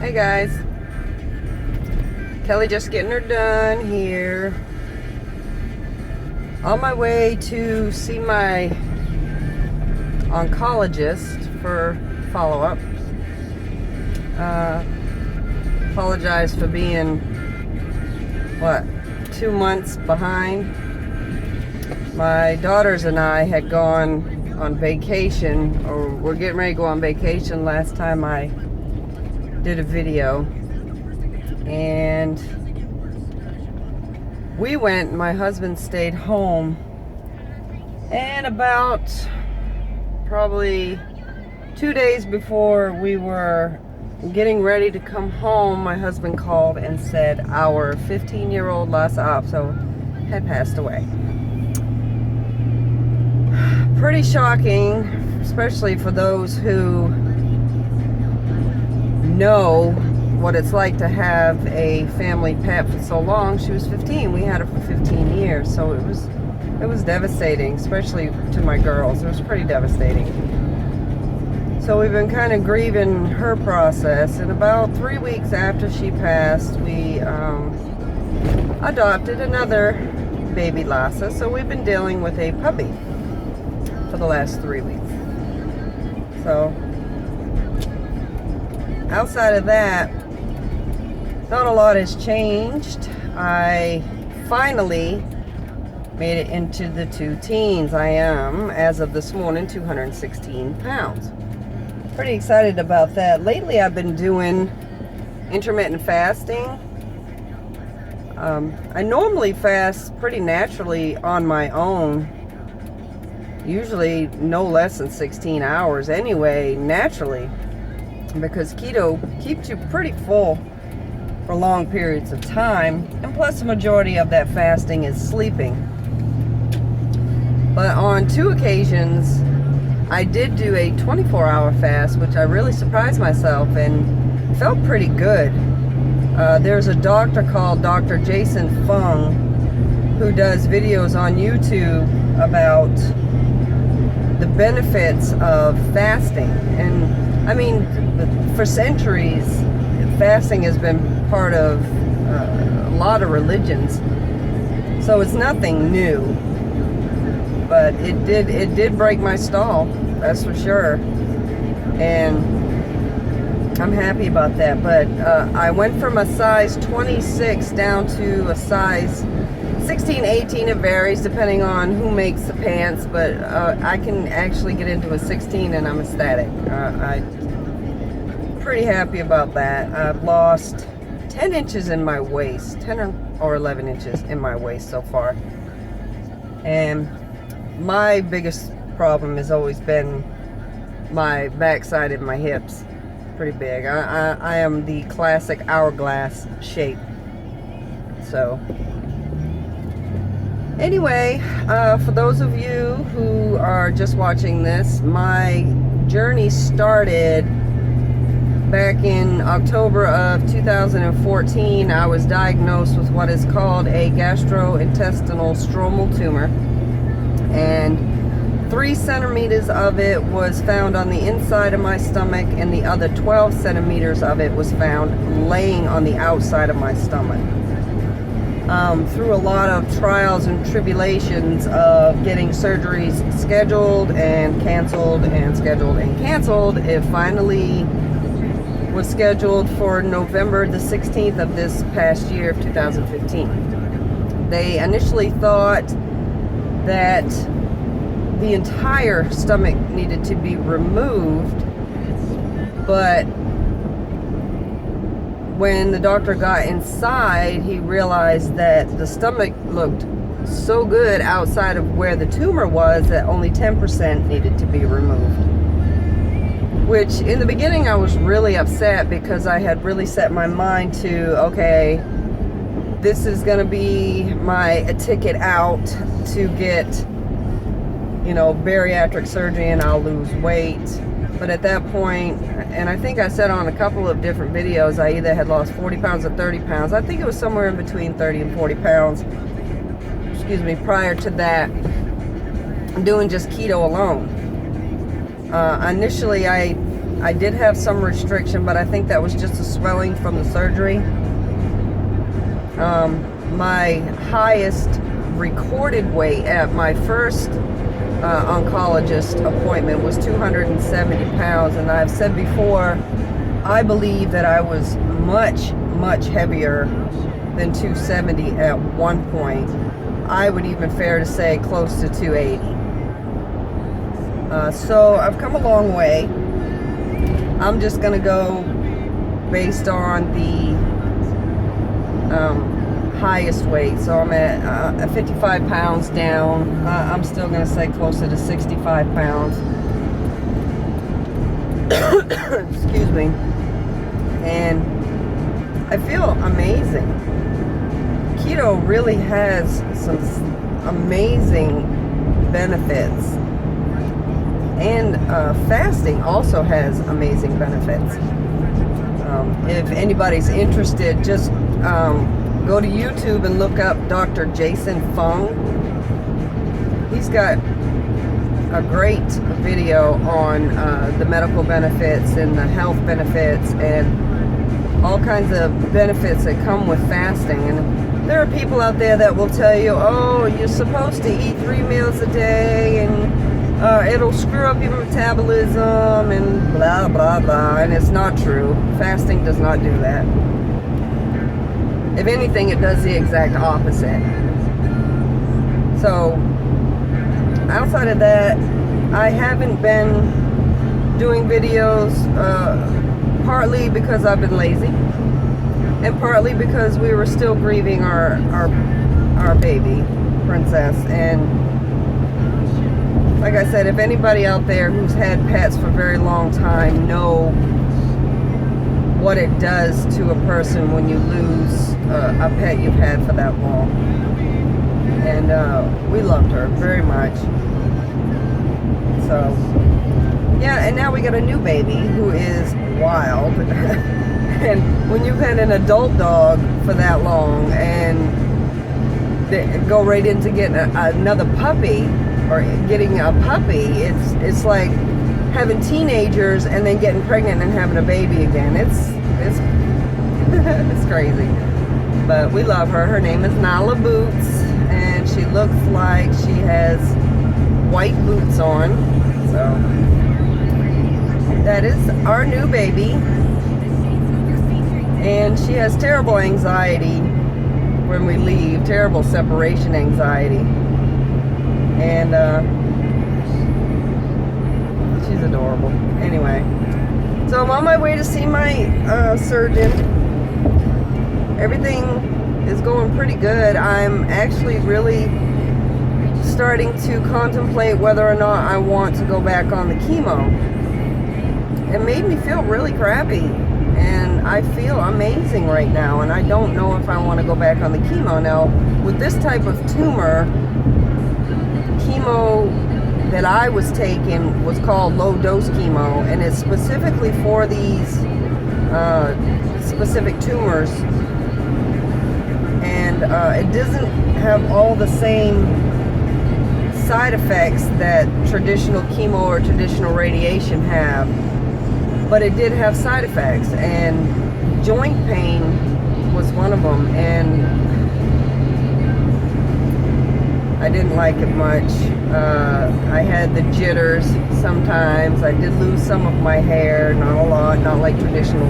Hey guys, Kelly just getting her done here. On my way to see my oncologist for follow-up. Apologize for being, 2 months behind. My daughters and I had gone on vacation, or we're getting ready to go on vacation last time I did a video, and we went. My husband stayed home, and about probably 2 days before we were getting ready to come home, my husband called and said our 15-year-old Lhasa Apso had passed away. Pretty shocking, especially for those who know what it's like to have a family pet for so long. She was 15. We had her for 15 years, so it was devastating, especially to my girls. It was pretty devastating. So we've been kind of grieving her process, and about 3 weeks after she passed, we adopted another baby Lhasa. So we've been dealing with a puppy for the last 3 weeks. So outside of that, not a lot has changed. I finally made it into the 2 teens. I am, as of this morning, 216 pounds. Pretty excited about that. Lately I've been doing intermittent fasting. I normally fast pretty naturally on my own, usually no less than 16 hours anyway, naturally, because keto keeps you pretty full for long periods of time, and plus the majority of that fasting is sleeping. But on 2 occasions I did do a 24-hour fast, which I really surprised myself and felt pretty good. There's a doctor called Dr. Jason Fung who does videos on YouTube about the benefits of fasting. And I mean, for centuries, fasting has been part of a lot of religions, so it's nothing new. But it did break my stall, that's for sure, and I'm happy about that. But I went from a size 26 down to a size 16, 18. It varies depending on who makes the pants, but I can actually get into a 16 and I'm ecstatic. I'm pretty happy about that. I've lost 10 inches in my waist, 10 or 11 inches in my waist so far. And my biggest problem has always been my backside and my hips. Pretty big. I am the classic hourglass shape. So anyway, for those of you who are just watching this, my journey started back in October of 2014. I was diagnosed with what is called a gastrointestinal stromal tumor, and 3 centimeters of it was found on the inside of my stomach, and the other 12 centimeters of it was found laying on the outside of my stomach. Through a lot of trials and tribulations of getting surgeries scheduled and canceled and scheduled and canceled, it finally was scheduled for November the 16th of this past year of 2015. They initially thought that the entire stomach needed to be removed, but when the doctor got inside, he realized that the stomach looked so good outside of where the tumor was that only 10% needed to be removed. Which in the beginning I was really upset, because I had really set my mind to, okay, this is gonna be my ticket out to get, bariatric surgery, and I'll lose weight. But at that point, and I think I said on a couple of different videos, I either had lost 40 pounds or 30 pounds. I think it was somewhere in between 30 and 40 pounds, prior to that, doing just keto alone. Initially, I I did have some restriction, but I think that was just a swelling from the surgery. My highest recorded weight at my first oncologist appointment was 270 pounds, and I've said before, I believe that I was much heavier than 270 at one point. I would even fair to say close to 280. So I've come a long way. I'm just gonna go based on the highest weight. So I'm at 55 pounds down. I'm still gonna say closer to 65 pounds. Excuse me. And I feel amazing. Keto really has some amazing benefits. And fasting also has amazing benefits. If anybody's interested, just go to YouTube and look up Dr. Jason Fung. He's got a great video on the medical benefits and the health benefits and all kinds of benefits that come with fasting. And there are people out there that will tell you, oh, you're supposed to eat 3 meals a day and it'll screw up your metabolism and blah blah blah, and it's not true. Fasting does not do that. If anything, it does the exact opposite. So outside of that, I haven't been doing videos, partly because I've been lazy and partly because we were still grieving our baby princess. And like I said, if anybody out there who's had pets for a very long time know what it does to a person when you lose a pet you've had for that long. And we loved her very much. So yeah, and now we got a new baby who is wild. And when you've had an adult dog for that long and they go right into getting another puppy or getting a puppy, it's like having teenagers and then getting pregnant and having a baby again. It's it's crazy. But we love her. Her name is Nala Boots, and she looks like she has white boots on. So that is our new baby. And she has terrible anxiety when we leave, terrible separation anxiety. And she's adorable. Anyway, so I'm on my way to see my surgeon. Everything is going pretty good. I'm actually really starting to contemplate whether or not I want to go back on the chemo. It made me feel really crappy, and I feel amazing right now, and I don't know if I want to go back on the chemo. Now, with this type of tumor, chemo that I was taking was called low-dose chemo, and it's specifically for these specific tumors, and it doesn't have all the same side effects that traditional chemo or traditional radiation have, but it did have side effects, and joint pain was one of them, and I didn't like it much. I had the jitters sometimes. I did lose some of my hair, not a lot, not like traditional,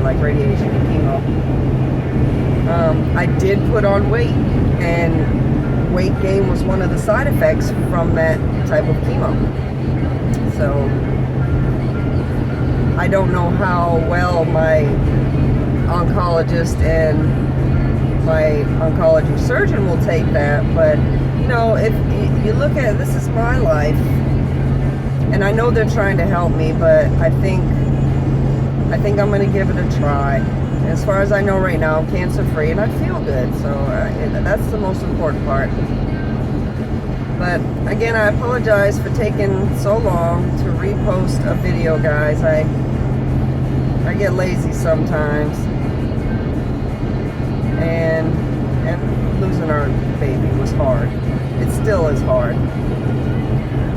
like radiation and chemo. I did put on weight, and weight gain was one of the side effects from that type of chemo. So I don't know how well my oncologist and my oncology surgeon will take that, but you know, if you look at it, this is my life, and I know they're trying to help me, but I think I'm going to give it a try. As far as I know right now, I'm cancer-free, and I feel good, so that's the most important part. But again, I apologize for taking so long to repost a video, guys. I get lazy sometimes, and losing our baby was hard. It still is hard,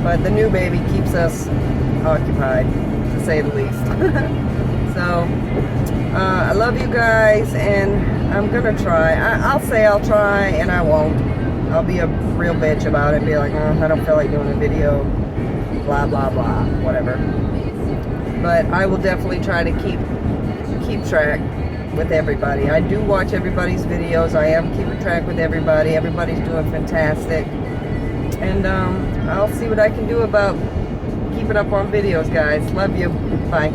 but the new baby keeps us occupied. to say the least. So, I love you guys, and I'm gonna try. I'll say I'll try, and I won't. I'll be a real bitch about it, be like, oh, I don't feel like doing a video, blah, blah, blah, whatever. But I will definitely try to keep track with everybody. I do watch everybody's videos. I am keeping track with everybody. Everybody's doing fantastic. And I'll see what I can do about keeping up on videos, guys. Love you. Bye.